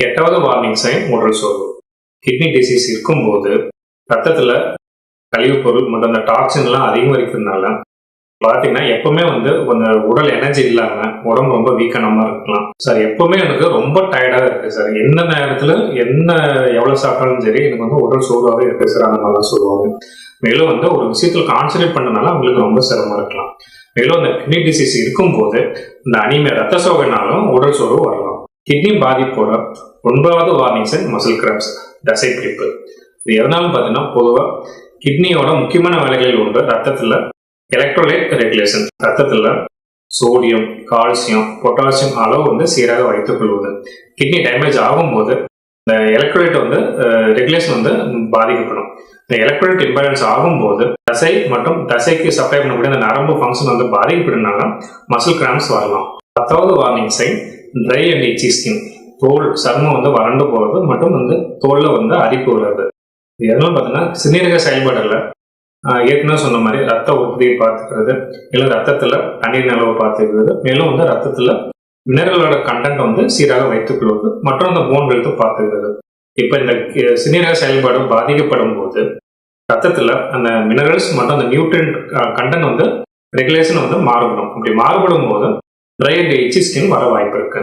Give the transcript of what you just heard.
எட்டாவது warning sign உடல் சோர்வு. கிட்னி டிசீஸ் இருக்கும்போது ரத்தத்துல கழிவுப் பொருள் மற்றும் அந்த டாக்ஸின்லாம் அதிகரிக்கிறதுனால பார்த்தீங்கன்னா எப்பவுமே கொஞ்சம் உடல் எனர்ஜி இல்லாம உடம்பு ரொம்ப வீக்கானமா இருக்கலாம் சார். எப்பவுமே எனக்கு ரொம்ப டயர்டாக இருக்கு சார். எந்த நேரத்துல எவ்வளவு சாப்பிட்டாலும் சரி எனக்கு உடல் சோர்வாகவே இருக்கு சார், அந்த மாதிரிலாம் சொல்லுவாங்க. மேலும் ஒரு விஷயத்துல கான்சன்ட்ரேட் பண்ணனால அவங்களுக்கு ரொம்ப சிரமமா இருக்கலாம். மேலும் அந்த கிட்னி டிசீஸ் இருக்கும்போது இந்த அனிமியா ரத்த சோகைனாலும் உடல் சோர்வு வரலாம். கிட்னி பாதிப்போட 9வது வார்னிங் சைன் மசில் கிராம்ஸ், தசை பிடிப்பு. இது எதனாலும் பார்த்தீங்கன்னா பொதுவாக கிட்னியோட முக்கியமான வேலைகளில் ஒன்று ரத்தத்தில் எலக்ட்ரோலைட் ரெகுலேஷன். ரத்தத்தில் சோடியம், கால்சியம், பொட்டாசியம் அளவு சீராக வைத்துக் கொள்வது. கிட்னி டேமேஜ் ஆகும்போது இந்த எலக்ட்ரோலைட் ரெகுலேஷன் பாதிக்கப்படும். இந்த எலக்ட்ரோலைட் இம்பேலன்ஸ் ஆகும்போது தசை மற்றும் தசைக்கு சப்ளை பண்ணக்கூடிய அந்த நரம்பு ஃபங்க்ஷன் பாதிக்கப்படுறதுனால மசில் கிராம்ஸ் வரலாம். 10வது warning sign dry and itchy skin. தோல் சர்மம் வறண்டு போகிறது மற்றும் தோல்ல அரிப்பு வருது. எதனால பார்த்தீங்கன்னா சிறுநீரக செயல்பாடுல ஏற்கனவே சொன்ன மாதிரி ரத்த உற்பத்தியை பார்த்துக்கிறது, இல்லை ரத்தத்துல தண்ணீர் அளவு பார்த்துக்கிறது, மேலும் ரத்தத்துல மினரலோட கண்டென்ட் சீராக வைத்துக் கொள்வது மற்றும் அந்த போன் ஹெல்த் பார்த்துக்கிறது. இப்ப இந்த சிறுநீரக செயல்பாடு பாதிக்கப்படும் போது ரத்தத்துல அந்த மினரல்ஸ் மற்றும் அந்த நியூட்ரியன்ட் கண்டென்ட் ரெகுலேஷன் மாறுபடும். அப்படி மாறுபடும் போது ட்ரை அண்ட் இச்சி ஸ்கின் வர வாய்ப்பு இருக்கு.